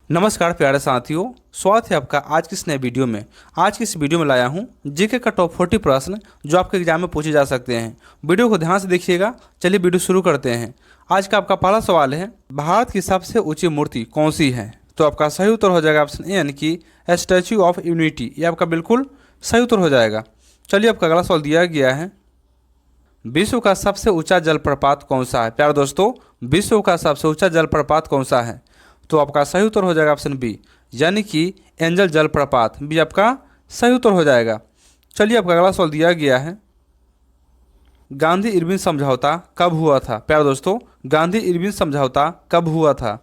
नमस्कार प्यारे साथियों, स्वागत है आपका आज की इस नए वीडियो में। आज की इस वीडियो में लाया हूं जीके का टॉप 40 प्रश्न जो आपके एग्जाम में पूछे जा सकते हैं। वीडियो को ध्यान से देखिएगा। चलिए वीडियो शुरू करते हैं। आज का आपका पहला सवाल है, भारत की सबसे ऊंची मूर्ति कौन सी है? तो आपका सही उत्तर हो जाएगा ऑप्शन ए यानी कि स्टैच्यू ऑफ यूनिटी। ये आपका बिल्कुल सही उत्तर हो जाएगा। चलिए आपका अगला सवाल दिया गया है, विश्व का सबसे ऊंचा जलप्रपात कौन सा है? प्यारे दोस्तों, विश्व का सबसे ऊंचा जलप्रपात कौन सा है? तो आपका सही उत्तर हो जाएगा ऑप्शन बी यानी कि एंजल जलप्रपात। बी आपका सही उत्तर हो जाएगा। चलिए आपका अगला सवाल दिया गया है, गांधी इरविन समझौता कब हुआ था? प्यारे दोस्तों, गांधी इरविन समझौता कब हुआ था?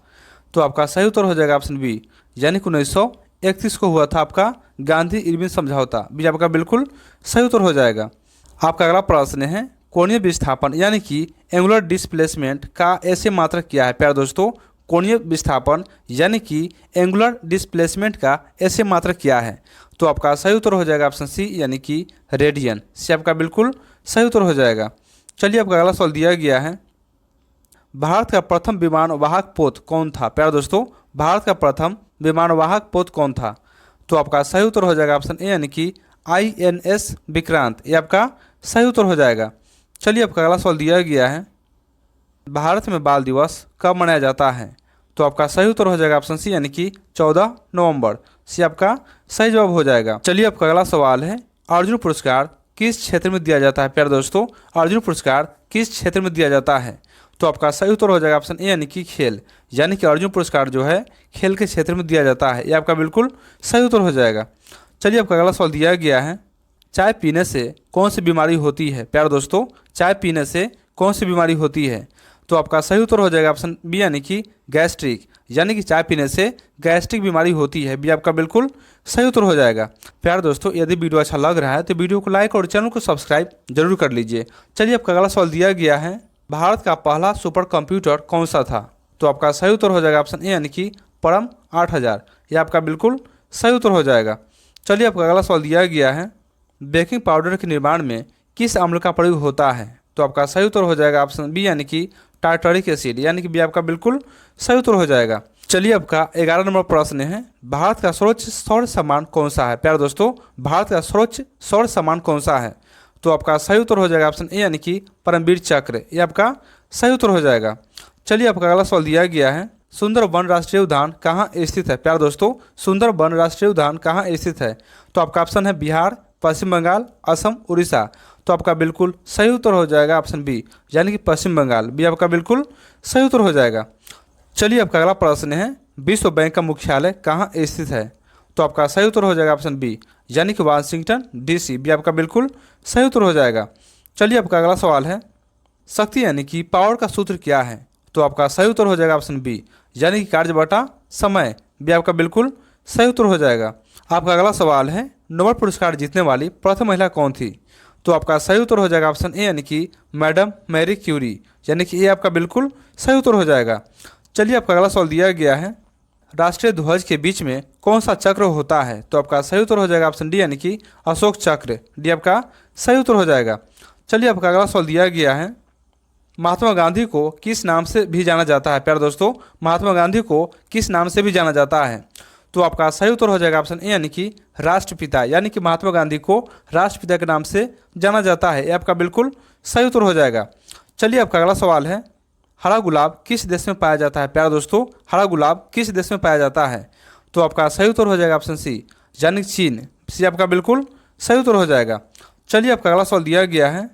तो आपका सही उत्तर हो जाएगा ऑप्शन बी यानी कि 1931 को हुआ था आपका गांधी इरविन समझौता। बी आपका बिल्कुल सही उत्तर हो जाएगा। आपका अगला प्रश्न है, कोणीय विस्थापन यानी कि एंगुलर डिस्प्लेसमेंट का ऐसे मात्रक क्या है? प्यारे दोस्तों, कोणीय विस्थापन यानी कि एंगुलर डिस्प्लेसमेंट का ऐसे मात्रक क्या है? तो आपका सही उत्तर हो जाएगा ऑप्शन सी यानी कि रेडियन। सी आपका बिल्कुल सही उत्तर हो जाएगा। चलिए आपका अगला सवाल दिया गया है, भारत का प्रथम विमान वाहक पोत कौन था? प्यारे दोस्तों, भारत का प्रथम विमान वाहक पोत कौन था? तो आपका सही उत्तर हो जाएगा ऑप्शन ए यानी कि INS विक्रांत। ये आपका सही उत्तर हो जाएगा। चलिए आपका अगला सवाल दिया गया है, भारत में बाल दिवस कब मनाया जाता है? तो आपका सही उत्तर हो जाएगा ऑप्शन सी यानी कि 14 नवंबर। सी आपका सही जवाब हो जाएगा। चलिए आपका अगला सवाल है, अर्जुन पुरस्कार किस क्षेत्र में दिया जाता है? प्यारे दोस्तों, अर्जुन पुरस्कार किस क्षेत्र में दिया जाता है? तो आपका सही उत्तर हो जाएगा ऑप्शन ए यानी कि खेल, यानी कि अर्जुन पुरस्कार जो है खेल के क्षेत्र में दिया जाता है। ये आपका बिल्कुल सही उत्तर हो जाएगा। चलिए आपका अगला सवाल दिया गया है, चाय पीने से कौन सी बीमारी होती है? प्यारे दोस्तों, चाय पीने से कौन सी बीमारी होती है? तो आपका सही उत्तर हो जाएगा ऑप्शन बी यानी कि गैस्ट्रिक, यानी कि चाय पीने से गैस्ट्रिक बीमारी होती है। बी आपका बिल्कुल सही उत्तर हो जाएगा। प्यारे दोस्तों, यदि वीडियो अच्छा लग रहा है तो वीडियो को लाइक और चैनल को सब्सक्राइब जरूर कर लीजिए। चलिए आपका अगला सवाल दिया गया है, भारत का पहला सुपर कंप्यूटर कौन सा था? तो आपका सही उत्तर हो जाएगा ऑप्शन ए यानी कि परम 8000। यह आपका बिल्कुल सही उत्तर हो जाएगा। चलिए आपका अगला सवाल दिया गया है, बेकिंग पाउडर के निर्माण में किस अम्ल का प्रयोग होता है? तो आपका सही उत्तर हो जाएगा ऑप्शन बी यानी कि टार्टरिक एसिड, यानी कि बी आपका बिल्कुल सही उत्तर हो जाएगा। चलिए आपका 11 नंबर प्रश्न है, भारत का सर्वोच्च सौर सम्मान कौन सा है? प्यारे दोस्तों, भारत का सर्वोच्च सौर सम्मान कौन सा है? तो आपका सही उत्तर हो जाएगा ऑप्शन ए यानी कि परमवीर चक्र। ये आपका सही उत्तर हो जाएगा। चलिए आपका अगला सवाल दिया गया है, सुंदरबन राष्ट्रीय उद्यान कहाँ स्थित है? प्यारे दोस्तों, सुंदरबन राष्ट्रीय उद्यान कहाँ स्थित है? तो आपका ऑप्शन है बिहार, पश्चिम बंगाल, असम, उड़ीसा। तो आपका बिल्कुल सही उत्तर हो जाएगा ऑप्शन बी यानी कि पश्चिम बंगाल। बी आपका बिल्कुल सही उत्तर हो जाएगा। चलिए आपका अगला प्रश्न है, विश्व बैंक का मुख्यालय कहाँ स्थित है? तो आपका सही उत्तर हो जाएगा ऑप्शन बी यानी कि वाशिंगटन DC। बी आपका बिल्कुल सही उत्तर हो जाएगा। चलिए आपका अगला सवाल है, शक्ति यानी कि पावर का सूत्र क्या है? तो आपका सही उत्तर हो जाएगा ऑप्शन बी यानी कि कार्य बटा समय। बी आपका बिल्कुल सही उत्तर हो जाएगा। आपका अगला सवाल है, नोबेल पुरस्कार जीतने वाली प्रथम महिला कौन थी? तो आपका सही उत्तर हो जाएगा ऑप्शन ए यानी कि मैडम मैरी क्यूरी, यानी कि ये आपका बिल्कुल सही उत्तर हो जाएगा। चलिए आपका अगला सवाल दिया गया है, राष्ट्रीय ध्वज के बीच में कौन सा चक्र होता है? तो आपका सही उत्तर हो जाएगा ऑप्शन डी यानी कि अशोक चक्र। डी आपका सही उत्तर हो जाएगा। चलिए आपका अगला सवाल दिया गया है, महात्मा गांधी को किस नाम से भी जाना जाता है? प्यारे दोस्तों, महात्मा गांधी को किस नाम से भी जाना जाता है? तो आपका सही उत्तर हो जाएगा ऑप्शन ए यानी कि राष्ट्रपिता, यानी कि महात्मा गांधी को राष्ट्रपिता के नाम से जाना जाता है। ये आपका बिल्कुल सही उत्तर हो जाएगा। चलिए आपका अगला सवाल है, हरा गुलाब किस देश में पाया जाता है? प्यारे दोस्तों, हरा गुलाब किस देश में पाया जाता है? तो आपका सही उत्तर हो जाएगा ऑप्शन सी यानी कि चीन। सी आपका बिल्कुल सही उत्तर हो जाएगा। चलिए आपका अगला सवाल दिया गया है,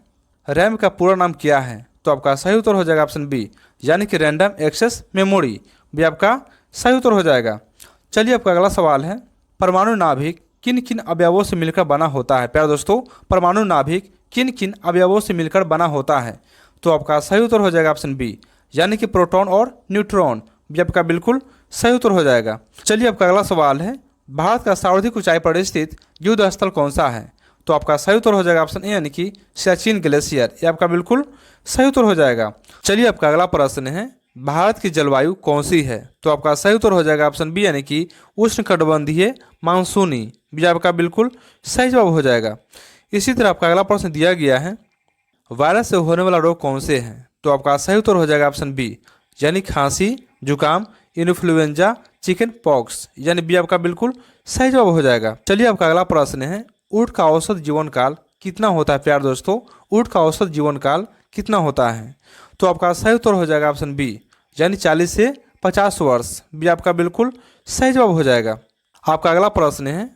रैम का पूरा नाम क्या है? तो आपका सही उत्तर हो जाएगा ऑप्शन बी यानी कि रैंडम एक्सेस मेमोरी। भी आपका सही उत्तर हो जाएगा। चलिए आपका अगला सवाल है, परमाणु नाभिक किन किन अवयवों से मिलकर बना होता है? प्यारे दोस्तों, परमाणु नाभिक किन किन अवयवों से मिलकर बना होता है? तो आपका सही उत्तर हो जाएगा ऑप्शन बी यानी कि प्रोटॉन और न्यूट्रॉन। भी आपका बिल्कुल सही उत्तर हो जाएगा। चलिए आपका अगला सवाल है, भारत का सर्वाधिक ऊंचाई पर स्थित युद्ध स्थल कौन सा है? तो आपका सही उत्तर हो जाएगा ऑप्शन ए यानी कि सियाचिन ग्लेशियर। ये आपका बिल्कुल सही उत्तर हो जाएगा। चलिए आपका अगला प्रश्न है, भारत की जलवायु कौन सी है? तो आपका सही उत्तर हो जाएगा ऑप्शन बी यानी कि उष्णकटिबंधीय मानसूनी। भी आपका बिल्कुल सही जवाब हो जाएगा। इसी तरह आपका अगला प्रश्न दिया गया है, वायरस से होने वाला रोग कौन से हैं? तो आपका सही उत्तर हो जाएगा ऑप्शन बी यानी खांसी, जुकाम, इन्फ्लुएंजा, चिकन पॉक्स, यानी बी आपका बिल्कुल सही जवाब हो जाएगा। चलिए आपका अगला प्रश्न है, ऊँट का औसत जीवन काल कितना होता है प्यारे दोस्तों? ऊँट का औसत जीवन काल कितना होता है? तो आपका सही उत्तर हो जाएगा ऑप्शन बी, यानी 40 से 50 वर्ष। बी आपका बिल्कुल सही जवाब हो जाएगा। आपका अगला प्रश्न है,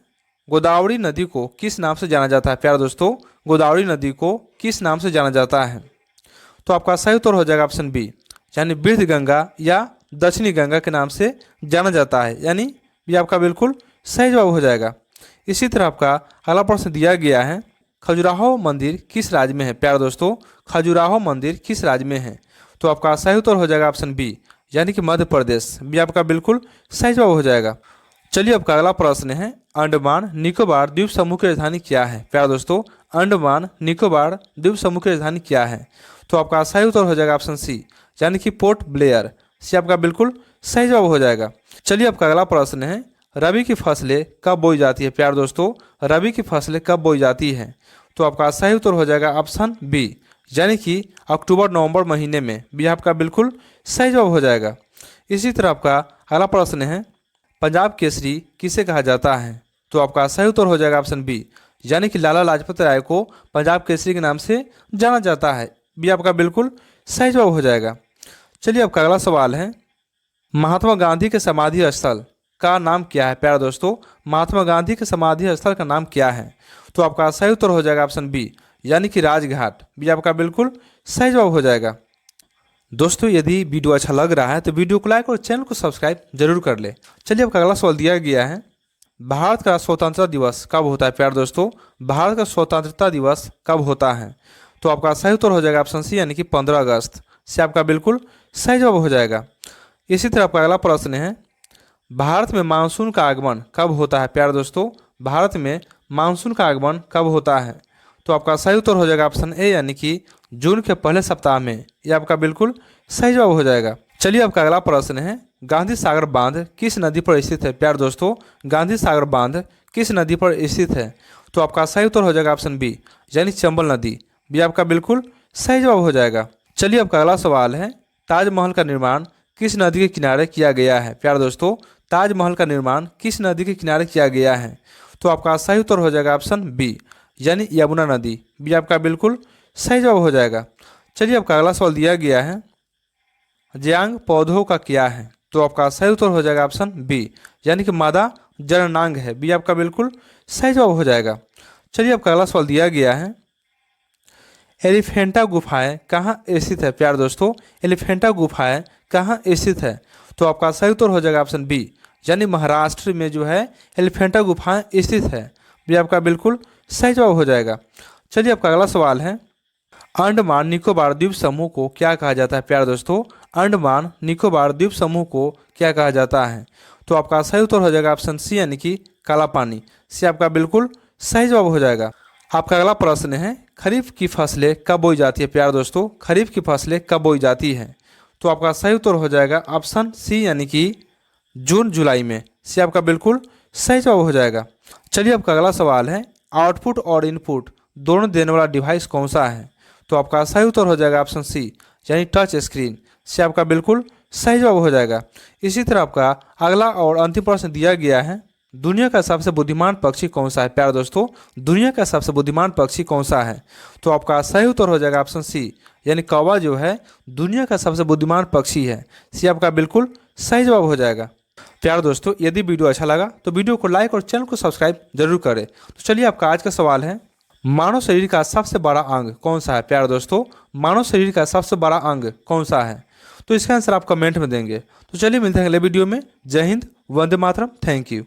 गोदावरी नदी को किस नाम से जाना जाता है प्यारे दोस्तों? गोदावरी नदी को किस नाम से जाना जाता है? तो आपका सही उत्तर हो जाएगा ऑप्शन बी, यानी वृद्ध गंगा या दक्षिणी गंगा के नाम से जाना जाता है, यानी ये आपका बिल्कुल सही जवाब हो जाएगा। इसी तरह आपका अगला प्रश्न दिया गया है, खजुराहो मंदिर किस राज्य में है प्यारे दोस्तों? खजुराहो मंदिर किस राज्य में है? तो आपका सही उत्तर हो जाएगा ऑप्शन बी, यानी कि मध्य प्रदेश। बी आपका बिल्कुल सही जवाब हो जाएगा। चलिए आपका अगला प्रश्न है, अंडमान निकोबार द्वीप समूह की राजधानी क्या है प्यारे दोस्तों? अंडमान निकोबार द्वीप समूह की राजधानी क्या है? तो आपका सही उत्तर हो जाएगा ऑप्शन सी, यानी कि पोर्ट ब्लेयर। सी आपका बिल्कुल सही जवाब हो जाएगा। चलिए आपका अगला प्रश्न है, रबी की फसलें कब बोई जाती है प्यारे दोस्तों? रबी की फसलें कब बोई जाती हैं? तो आपका सही उत्तर हो जाएगा ऑप्शन बी, यानी कि अक्टूबर नवंबर महीने में। बी आपका बिल्कुल सही जवाब हो जाएगा। इसी तरह आपका अगला प्रश्न है, पंजाब केसरी किसे कहा जाता है? तो आपका सही उत्तर हो जाएगा ऑप्शन बी, यानी कि लाला लाजपत राय को पंजाब केसरी के नाम से जाना जाता है। बी आपका बिल्कुल सही जवाब हो जाएगा। चलिए आपका अगला सवाल है, महात्मा गांधी के समाधि स्थल का नाम क्या है प्यारे दोस्तों? महात्मा गांधी के समाधि स्थल का नाम क्या है? तो आपका सही उत्तर हो जाएगा ऑप्शन बी, यानी कि राजघाट। बी आपका बिल्कुल सही जवाब हो जाएगा। दोस्तों यदि वीडियो अच्छा लग रहा है तो वीडियो को लाइक और चैनल को सब्सक्राइब जरूर कर ले। चलिए आपका अगला सवाल दिया गया है, भारत का स्वतंत्रता दिवस कब होता है प्यारे दोस्तों? भारत का स्वतंत्रता दिवस कब होता है? तो आपका सही उत्तर हो जाएगा ऑप्शन सी, यानी कि 15 अगस्त। से आपका बिल्कुल सही जवाब हो जाएगा। इसी तरह आपका अगला प्रश्न है, भारत में मानसून का आगमन कब होता है प्यारे दोस्तों? भारत में मानसून का आगमन कब होता है? तो आपका सही उत्तर हो जाएगा ऑप्शन ए, यानी कि जून के पहले सप्ताह में। यह आपका बिल्कुल सही जवाब हो जाएगा। चलिए आपका अगला प्रश्न है, गांधी सागर बांध किस नदी पर स्थित है प्यारे दोस्तों? गांधी सागर बांध किस नदी पर स्थित है? तो आपका सही उत्तर हो जाएगा ऑप्शन बी, यानी चंबल नदी। बी आपका बिल्कुल सही जवाब हो जाएगा। चलिए आपका अगला सवाल है, ताजमहल का निर्माण किस नदी के किनारे किया गया है प्यारे दोस्तों? ताजमहल का निर्माण किस नदी के किनारे किया गया है? तो आपका सही उत्तर हो जाएगा ऑप्शन बी, यानी यमुना नदी। बी आपका बिल्कुल सही जवाब हो जाएगा। चलिए आपका अगला सवाल दिया गया है, ज्यांग पौधों का क्या है? तो आपका सही उत्तर हो जाएगा ऑप्शन बी, यानी कि मादा जननांग है। बी आपका बिल्कुल सही जवाब हो जाएगा। चलिए आपका अगला सवाल दिया गया है, एलिफेंटा गुफाएं कहाँ स्थित है प्यारे दोस्तों? एलिफेंटा गुफाएं कहाँ स्थित है? तो आपका सही उत्तर हो जाएगा ऑप्शन बी, यानी महाराष्ट्र में जो है एलिफेंटा गुफाएं स्थित है। बी आपका बिल्कुल सही जवाब हो जाएगा। चलिए आपका अगला सवाल है, अंडमान निकोबार द्वीप समूह को क्या कहा जाता है प्यारे दोस्तों? अंडमान निकोबार द्वीप समूह को क्या कहा जाता है? तो आपका सही उत्तर हो जाएगा ऑप्शन सी, यानी कि काला पानी। सी आपका बिल्कुल सही जवाब हो जाएगा। आपका अगला प्रश्न है, खरीफ की फसलें कब बोई जाती है प्यारे दोस्तों? खरीफ की फसलें कब बोई जाती हैं? तो आपका सही उत्तर हो जाएगा ऑप्शन सी, यानी कि जून जुलाई में। सी आपका बिल्कुल सही जवाब हो जाएगा। चलिए आपका अगला सवाल है, आउटपुट और इनपुट दोनों देने वाला डिवाइस कौन सा है? तो आपका सही उत्तर हो जाएगा ऑप्शन सी, यानी टच स्क्रीन। से आपका बिल्कुल सही जवाब हो जाएगा। इसी तरह आपका अगला और अंतिम प्रश्न दिया गया है, दुनिया का सबसे बुद्धिमान पक्षी कौन सा है प्यारे दोस्तों? दुनिया का सबसे बुद्धिमान पक्षी कौन सा है? तो आपका सही उत्तर हो जाएगा ऑप्शन सी, यानी कौवा जो है दुनिया का सबसे बुद्धिमान पक्षी है। सी आपका बिल्कुल सही जवाब हो जाएगा। प्यारे दोस्तों यदि वीडियो अच्छा लगा तो वीडियो को लाइक और चैनल को सब्सक्राइब जरूर करें। तो चलिए आपका आज का सवाल है, मानव शरीर का सबसे बड़ा अंग कौन सा है प्यारे दोस्तों? मानव शरीर का सबसे बड़ा अंग कौन सा है? तो इसका आंसर आप कमेंट में देंगे। तो चलिए मिलते हैं अगले वीडियो में। जय हिंद, वंदे मातरम, थैंक यू।